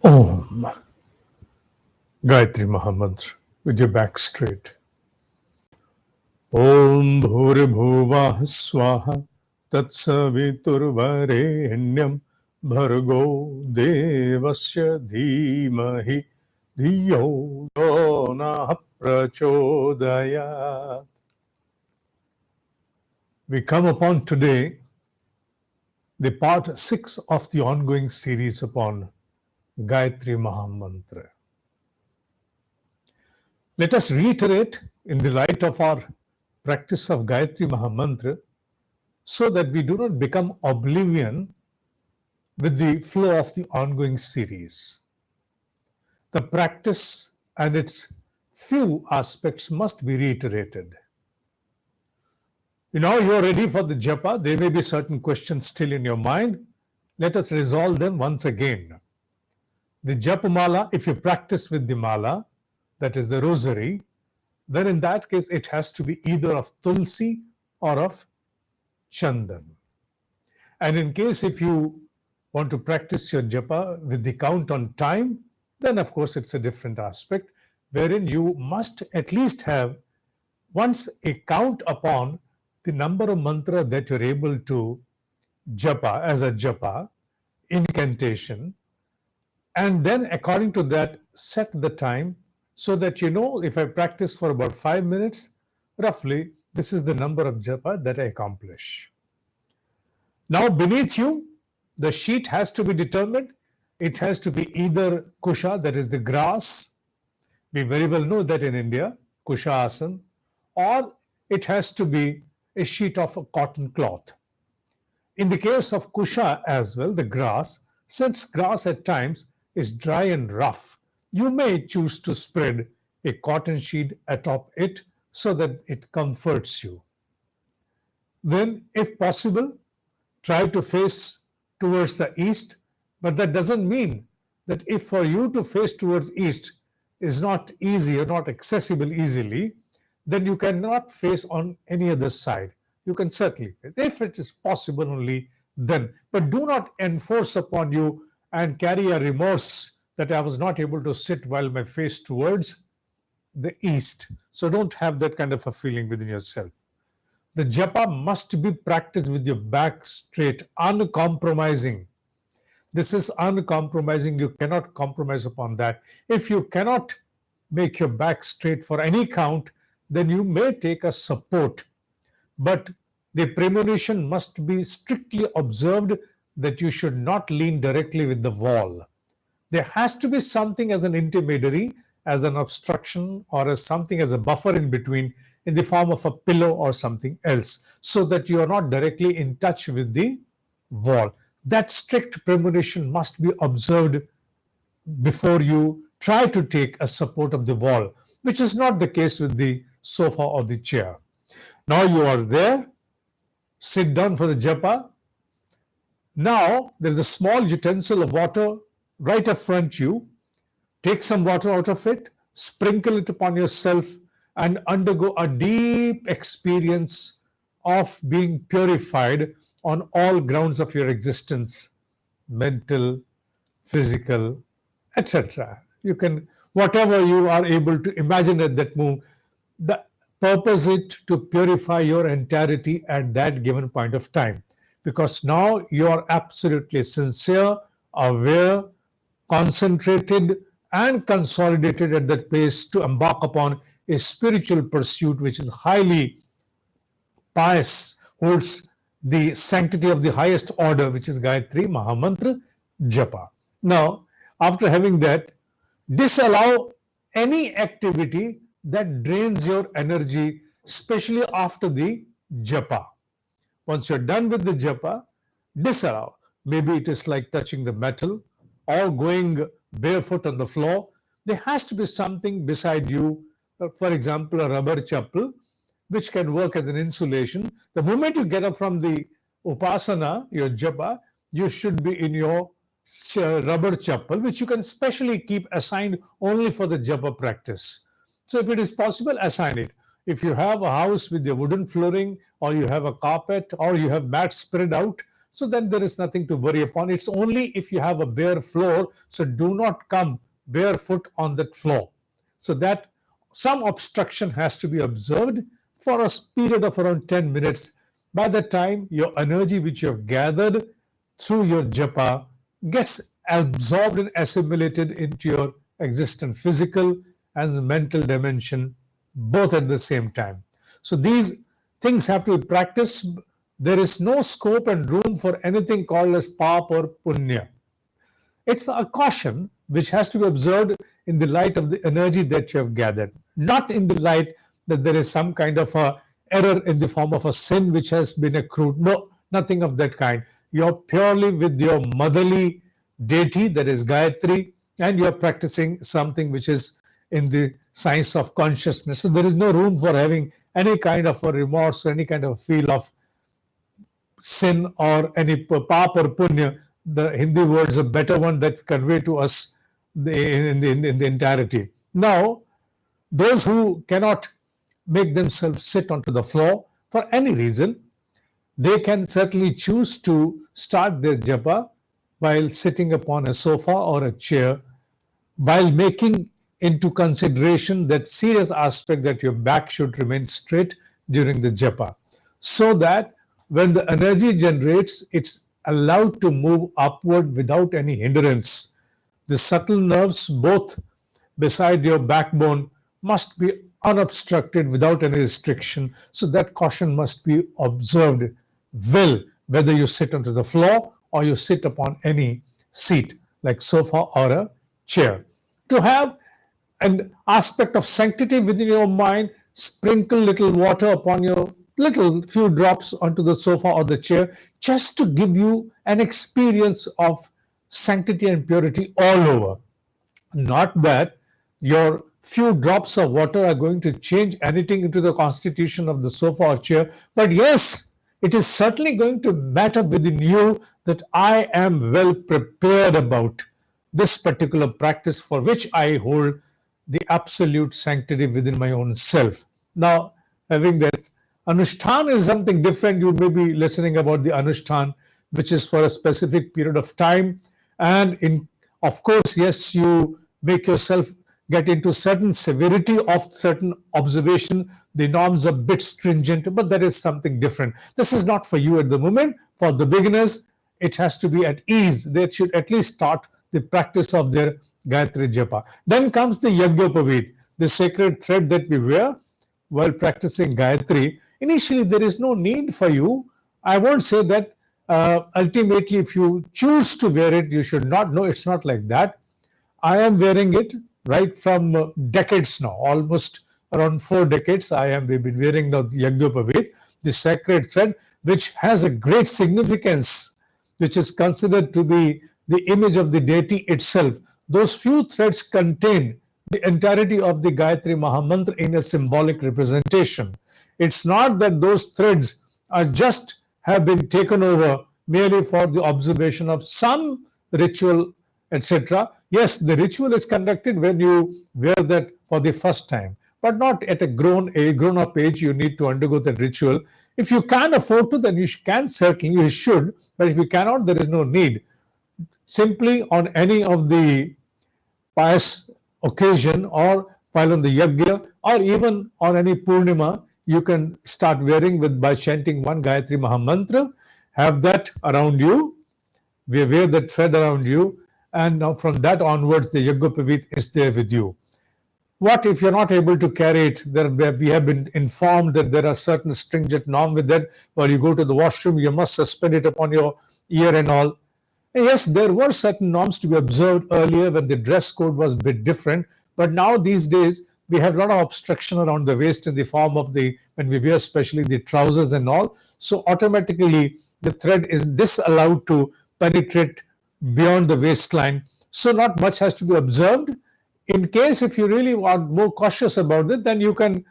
Om. Gayatri Mahamantra with your back straight. Om Bhuribhuvah Swaha Tatsaviturvarenyam Bhargo Devasya Dhimahi Dhiyo Yona Prachodayat. We come upon today the part 6 of the ongoing series upon Gayatri Mahamantra. Let us reiterate in the light of our practice of Gayatri Mahamantra so that we do not become oblivion with the flow of the ongoing series. The practice and its few aspects must be reiterated. Now you are ready for the japa. There may be certain questions still in your mind. Let us resolve them once again. The japamala, if you practice with the mala, that is the rosary, then in that case it has to be either of tulsi or of chandan. And in case if you want to practice your japa with the count on time, then of course it's a different aspect wherein you must at least have once a count upon the number of mantra that you're able to japa as a japa, incantation, and then according to that set the time so that you know if I practice for about 5 minutes, roughly this is the number of japa that I accomplish. Now beneath you, the sheet has to be determined. It has to be either kusha, that is the grass. We very well know that in India, kusha asan, or it has to be a sheet of a cotton cloth. In the case of kusha as well, the grass, since grass at times is dry and rough, you may choose to spread a cotton sheet atop it so that it comforts you. Then, if possible, try to face towards the east, but that doesn't mean that if for you to face towards east is not easy or not accessible easily, then you cannot face on any other side. You can certainly face, if it is possible only then. But do not enforce upon you and carry a remorse that I was not able to sit while my face towards the east. So don't have that kind of a feeling within yourself. The japa must be practiced with your back straight, uncompromising. This is uncompromising. You cannot compromise upon that. If you cannot make your back straight for any count, then you may take a support. But the premonition must be strictly observed that you should not lean directly with the wall. There has to be something as an intermediary, as an obstruction, or as something as a buffer in between in the form of a pillow or something else, so that you are not directly in touch with the wall. That strict premonition must be observed before you try to take a support of the wall, which is not the case with the sofa or the chair. Now you are there, sit down for the japa. Now there is a small utensil of water right up front you. Take some water out of it, sprinkle it upon yourself, and undergo a deep experience of being purified on all grounds of your existence, mental, physical, etc. You can, whatever you are able to imagine at that moment, the purpose is to purify your entirety at that given point of time. Because now you are absolutely sincere, aware, concentrated, and consolidated at that place to embark upon a spiritual pursuit which is highly pious, holds the sanctity of the highest order, which is Gayatri Mahamantra Japa. Now, after having that, disallow any activity that drains your energy, especially after the japa. Once you're done with the japa, disallow. Maybe it is like touching the metal or going barefoot on the floor. There has to be something beside you, for example, a rubber chappal, which can work as an insulation. The moment you get up from the upasana, your japa, you should be in your rubber chappal, which you can specially keep assigned only for the japa practice. So if it is possible, assign it. If you have a house with a wooden flooring, or you have a carpet, or you have mats spread out, So then there is nothing to worry upon. It's only if you have a bare floor, so do not come barefoot on that floor. So that some obstruction has to be observed for a period of around 10 minutes. By the time your energy which you have gathered through your japa gets absorbed and assimilated into your existent physical and mental dimension, both at the same time. So these things have to be practiced. There is no scope and room for anything called as pap or punya. It's a caution which has to be observed in the light of the energy that you have gathered, not in the light that there is some kind of a error in the form of a sin which has been accrued. No, nothing of that kind. You're purely with your motherly deity, that is Gayatri, and you're practicing something which is in the science of consciousness. So there is no room for having any kind of a remorse, any kind of feel of sin or any pap or punya. The Hindi word is a better one that convey to us in the entirety. Now, those who cannot make themselves sit onto the floor for any reason, they can certainly choose to start their japa while sitting upon a sofa or a chair, while making into consideration that serious aspect that your back should remain straight during the japa, so that when the energy generates, it's allowed to move upward without any hindrance. The subtle nerves, both beside your backbone, must be unobstructed without any restriction. So that caution must be observed well, whether you sit onto the floor or you sit upon any seat like sofa or a chair. To have an aspect of sanctity within your mind, sprinkle little water upon your little few drops onto the sofa or the chair, just to give you an experience of sanctity and purity all over. Not that your few drops of water are going to change anything into the constitution of the sofa or chair, but yes, it is certainly going to matter within you that I am well prepared about this particular practice for which I hold the absolute sanctity within my own self. Now, having that, Anushtan is something different. You may be listening about the Anushtan, which is for a specific period of time. And of course, yes, you make yourself get into certain severity of certain observation. The norms are a bit stringent, but that is something different. This is not for you at the moment. For the beginners, it has to be at ease. They should at least start the practice of their Gayatri Japa. Then comes the Yajnapavid, the sacred thread that we wear while practicing Gayatri. Initially, there is no need for you. I won't say that ultimately, if you choose to wear it, you should not. No, it's not like that. I am wearing it right from decades now, almost around 4 decades. We've been wearing the Yajnapavid, the sacred thread, which has a great significance, which is considered to be the image of the deity itself. Those few threads contain the entirety of the Gayatri Mahamantra in a symbolic representation. It's not that those threads are just have been taken over merely for the observation of some ritual, etc. Yes, the ritual is conducted when you wear that for the first time, but not at a grown-up age. You need to undergo the ritual. If you can afford to, then you can certainly, you should. But if you cannot, there is no need. Simply on any of the pious occasion, or while on the yajna, or even on any purnima, you can start wearing by chanting one Gayatri Mahamantra. Have that around you. We wear that thread around you, and now from that onwards, the Yajnapavid is there with you. What if you're not able to carry it? We have been informed that there are certain stringent norms with that. While you go to the washroom, you must suspend it upon your ear and all. Yes, there were certain norms to be observed earlier when the dress code was a bit different, but now these days we have a lot of obstruction around the waist in the form of when we wear especially the trousers and all. So automatically the thread is disallowed to penetrate beyond the waistline. So not much has to be observed. In case if you really are more cautious about it, then you can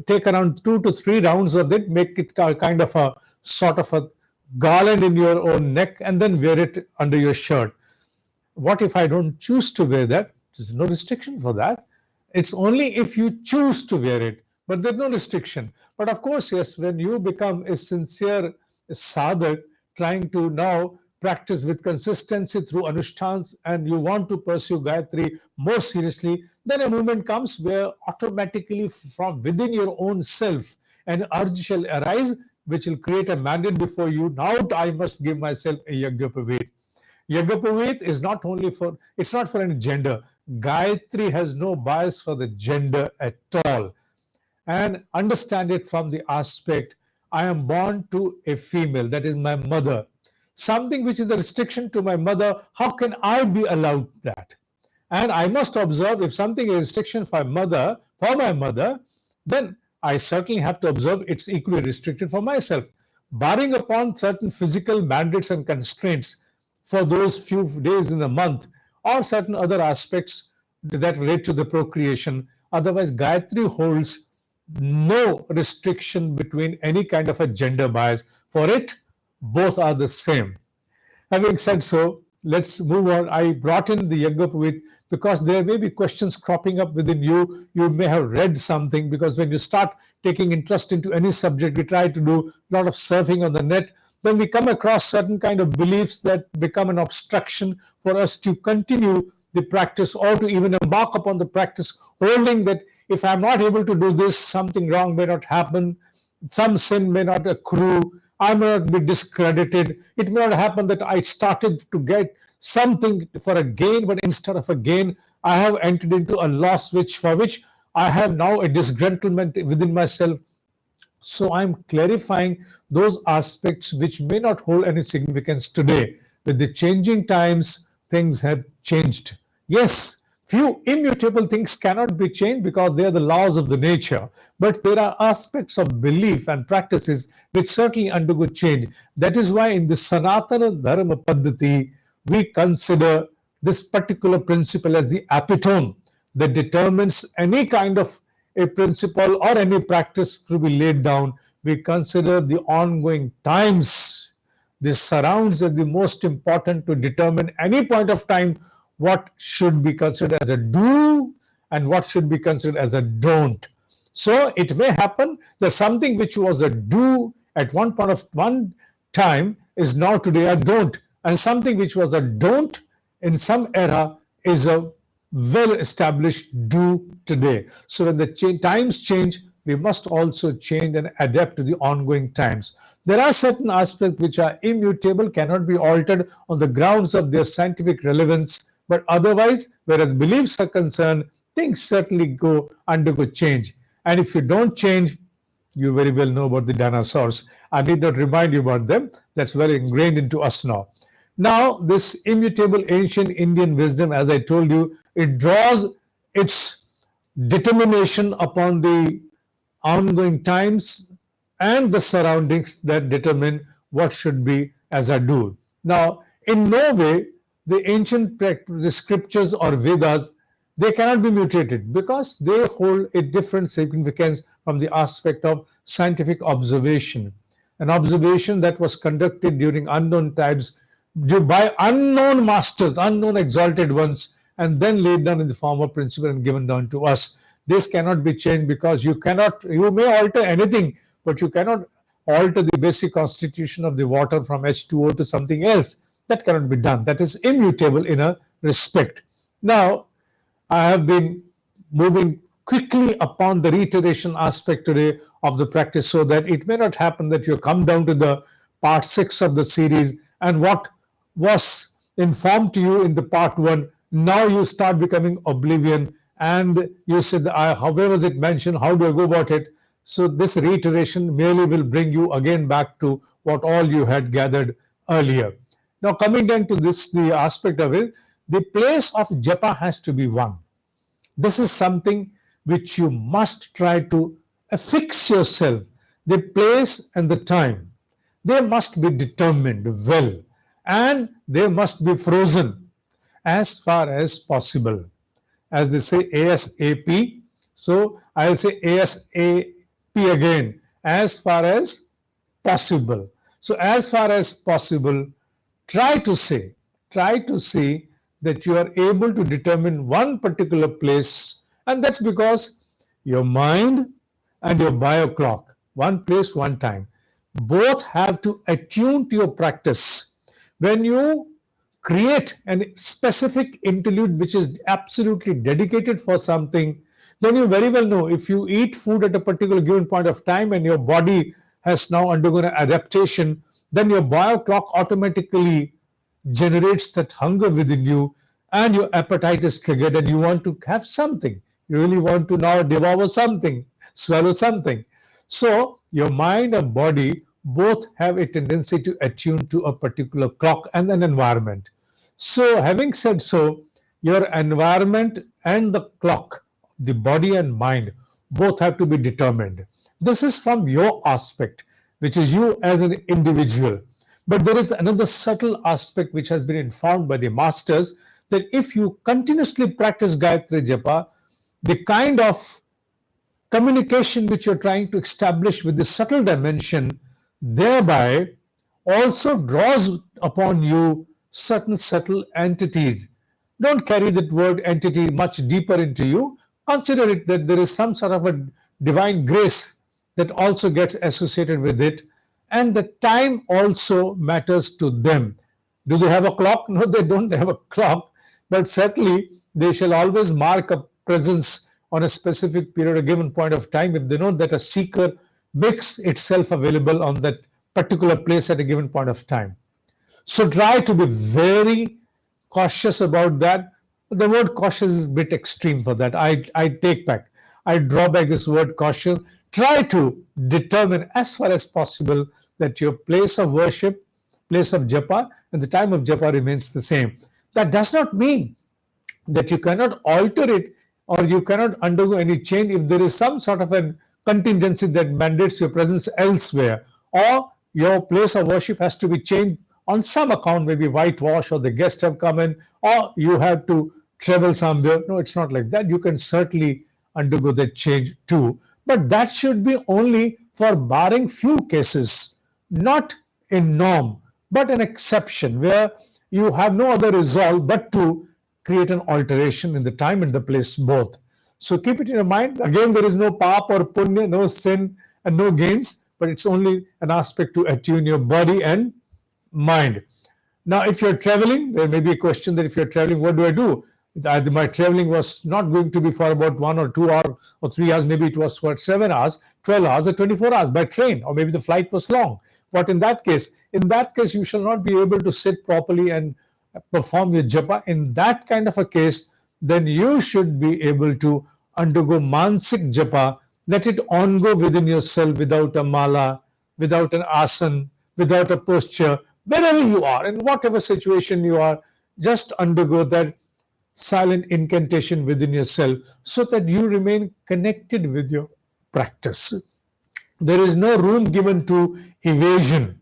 take around 2 to 3 rounds of it, make it kind of a sort of a garland in your own neck, and then wear it under your shirt. What if I don't choose to wear that? There's no restriction for that. It's only if you choose to wear it, but there's no restriction. But of course, yes, when you become a sincere sadhak, trying to now practice with consistency through anushtans and you want to pursue Gayatri more seriously, then a moment comes where automatically from within your own self an urge shall arise which will create a mandate before you. Now I must give myself a Yajnapaveet. Yajnapaveet is not only for, it's not for any gender. Gayatri has no bias for the gender at all. And understand it from the aspect, I am born to a female, that is my mother. Something which is a restriction to my mother, how can I be allowed that? And I must observe if something is a restriction for my mother, then I certainly have to observe it's equally restricted for myself. Barring upon certain physical mandates and constraints for those few days in the month, or certain other aspects that relate to the procreation. Otherwise, Gayatri holds no restriction between any kind of a gender bias. For it, both are the same. Having said so, let's move on. I brought in the Yajnapaveet because there may be questions cropping up within you. You may have read something, because when you start taking interest into any subject, we try to do a lot of surfing on the net. Then we come across certain kind of beliefs that become an obstruction for us to continue the practice or to even embark upon the practice, holding that if I'm not able to do this, something wrong may not happen, some sin may not accrue, I may not be discredited. It may not happen that I started to get something for a gain, but instead of a gain, I have entered into a loss for which I have now a disgruntlement within myself. So I'm clarifying those aspects which may not hold any significance today. With the changing times, things have changed. Yes, few immutable things cannot be changed because they are the laws of the nature. But there are aspects of belief and practices which certainly undergo change. That is why in the Sanatana Dharma Paddhati, we consider this particular principle as the epitome that determines any kind of a principle or any practice to be laid down. We consider the ongoing times. This surrounds as the most important to determine any point of time what should be considered as a do and what should be considered as a don't. So it may happen that something which was a do at one time is now today a don't, and something which was a don't in some era is a well-established do today. So when the times change, we must also change and adapt to the ongoing times. There are certain aspects which are immutable, cannot be altered on the grounds of their scientific relevance, but otherwise, whereas beliefs are concerned, things certainly undergo change. And if you don't change, you very well know about the dinosaurs. I need not remind you about them. That's very ingrained into us now. Now, this immutable ancient Indian wisdom, as I told you, it draws its determination upon the ongoing times and the surroundings that determine what should be as a do. Now, in no way the ancient the scriptures or Vedas, they cannot be mutated because they hold a different significance from the aspect of scientific observation. An observation that was conducted during unknown times by unknown masters, unknown exalted ones, and then laid down in the form of principle and given down to us. This cannot be changed because you may alter anything, but you cannot alter the basic constitution of the water from H2O to something else. That cannot be done. That is immutable in a respect. Now, I have been moving quickly upon the reiteration aspect today of the practice so that it may not happen that you come down to the part 6 of the series and what was informed to you in the part 1, now you start becoming oblivion and you said, however was it mentioned, how do I go about it? So this reiteration merely will bring you again back to what all you had gathered earlier. Now coming down to this, the aspect of it, the place of japa has to be one. This is something which you must try to affix yourself. The place and the time, they must be determined well and they must be frozen as far as possible. As they say ASAP, so I'll say ASAP again, as far as possible. So as far as possible, try to see that you are able to determine one particular place, and that's because your mind and your bio clock, one place, one time. both have to attune to your practice. When you create a specific interlude which is absolutely dedicated for something, then you very well know if you eat food at a particular given point of time and your body has now undergone an adaptation, then your bio clock automatically generates that hunger within you and your appetite is triggered and you want to have something. You really want to now devour something, swallow something. So your mind and body both have a tendency to attune to a particular clock and an environment. So having said so, your environment and the clock, the body and mind, both have to be determined. This is from your aspect, which is you as an individual. But there is another subtle aspect which has been informed by the masters that if you continuously practice Gayatri Japa, the kind of communication which you're trying to establish with the subtle dimension thereby also draws upon you certain subtle entities. Don't carry that word entity much deeper into you. Consider it that there is some sort of a divine grace that also gets associated with it, and the time also matters to them. Do they have a clock? No, they don't have a clock, but certainly they shall always mark a presence on a specific period, a given point of time, if they know that a seeker makes itself available on that particular place at a given point of time. So try to be very cautious about that. The word cautious is a bit extreme for that. I take back. I draw back this word cautious. Try to determine as far as possible that your place of worship, place of japa, and the time of japa remains the same. That does not mean that you cannot alter it or you cannot undergo any change if there is some sort of a contingency that mandates your presence elsewhere, or your place of worship has to be changed on some account, maybe whitewash or the guests have come in, or you have to travel somewhere. No, it's not like that. You can certainly undergo that change too. But that should be only for barring few cases, not a norm, but an exception where you have no other resolve but to create an alteration in the time and the place both. So keep it in your mind. Again, there is no pap or punya, no sin and no gains, but it's only an aspect to attune your body and mind. Now, if you're traveling, there may be a question that if you're traveling, what do I do? My traveling was not going to be for about 1 or 2 hours or 3 hours. Maybe it was for 7 hours, 12 hours, or 24 hours by train, or maybe the flight was long. What in that case? In that case, you shall not be able to sit properly and perform your japa. In that kind of a case, then you should be able to undergo mansik japa. Let it on go within yourself without a mala, without an asan, without a posture, wherever you are, in whatever situation you are, just undergo that silent incantation within yourself so that you remain connected with your practice. There is no room given to evasion.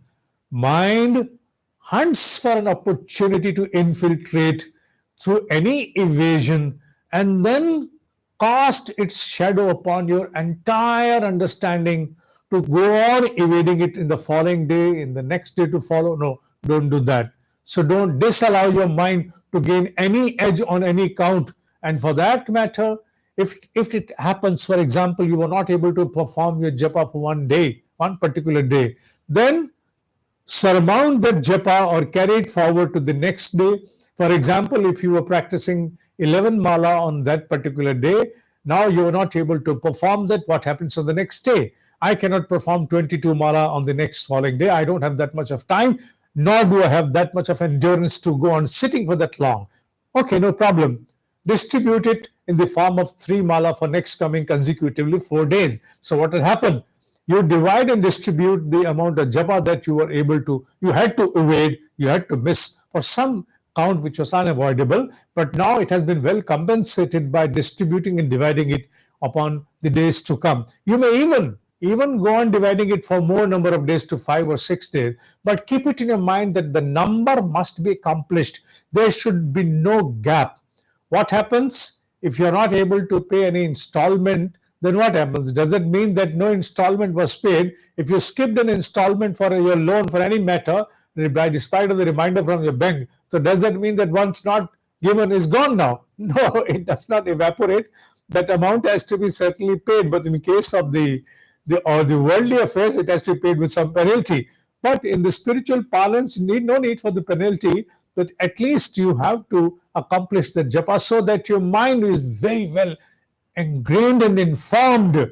Mind hunts for an opportunity to infiltrate through any evasion and then cast its shadow upon your entire understanding to go on evading it in the following day, in the next day to follow. No, don't do that. So don't disallow your mind to gain any edge on any count. And for that matter, if it happens, for example, you were not able to perform your japa for one day, one particular day, then surmount that japa or carry it forward to the next day. For example, if you were practicing 11 mala on that particular day, now you are not able to perform that. What happens on the next day? I cannot perform 22 mala on the next following day. I don't have that much of time, nor do I have that much of endurance to go on sitting for that long. Okay, no problem. Distribute it in the form of 3 mala for next coming consecutively 4 days. So what will happen? You divide and distribute the amount of japa that you were able to, you had to evade, you had to miss for some count which was unavoidable, but now it has been well compensated by distributing and dividing it upon the days to come. You may even go on dividing it for more number of days to 5 or 6 days, but keep it in your mind that the number must be accomplished. There should be no gap. What happens if you're not able to pay any installment? Then what happens? Does it mean that no installment was paid? If you skipped an installment for your loan for any matter, despite of the reminder from your bank, so does that mean that once not given is gone now? No, it does not evaporate. That amount has to be certainly paid. But in case of the or the worldly affairs, it has to be paid with some penalty. But in the spiritual parlance, no need for the penalty, but at least you have to accomplish the japa so that your mind is very well ingrained and informed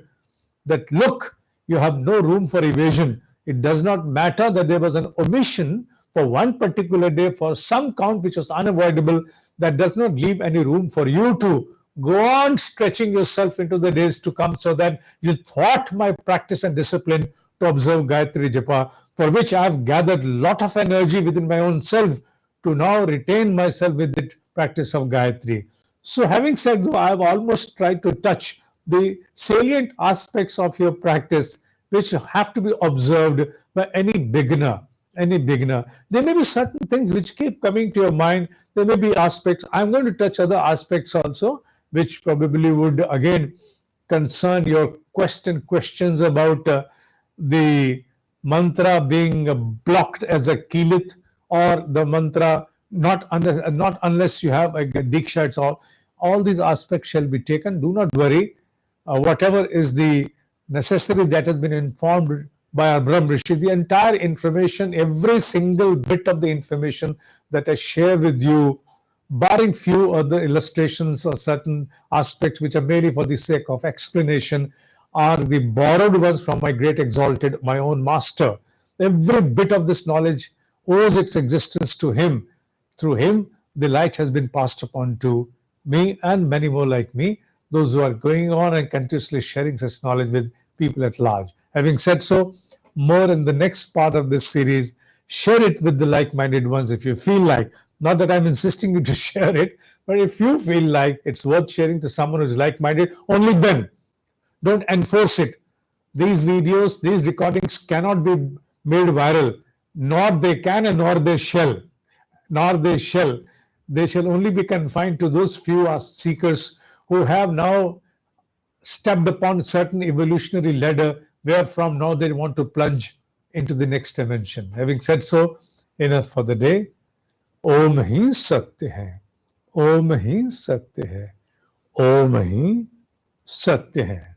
that, look, you have no room for evasion. It does not matter that there was an omission for one particular day for some count which was unavoidable. That does not leave any room for you to go on stretching yourself into the days to come, so that you thwart my practice and discipline to observe Gayatri Japa, for which I have gathered a lot of energy within my own self to now retain myself with the practice of Gayatri. So having said, though, I have almost tried to touch the salient aspects of your practice which have to be observed by any beginner. There may be certain things which keep coming to your mind. There may be aspects. I'm going to touch other aspects also, which probably would again concern your questions about the mantra being blocked as a kilit, or the mantra not unless you have a diksha. It's all these aspects shall be taken. Do not worry. Whatever is the necessary that has been informed by our Brahm Rishi, the entire information, every single bit of the information that I share with you, barring few other illustrations or certain aspects which are merely for the sake of explanation, are the borrowed ones from my great exalted, my own master. Every bit of this knowledge owes its existence to him. Through him, the light has been passed upon to me and many more like me, those who are going on and continuously sharing such knowledge with people at large. Having said so, more in the next part of this series. Share it with the like-minded ones if you feel like. Not that I'm insisting you to share it, but if you feel like it's worth sharing to someone who's like-minded, only then. Don't enforce it. These videos, these recordings cannot be made viral. Nor they can and nor they shall. Nor they shall. They shall only be confined to those few seekers who have now stepped upon a certain evolutionary ladder where from now they want to plunge into the next dimension. Having said so, enough for the day. Om hi satya hai. Om hi satya hai. Om hi satya hai.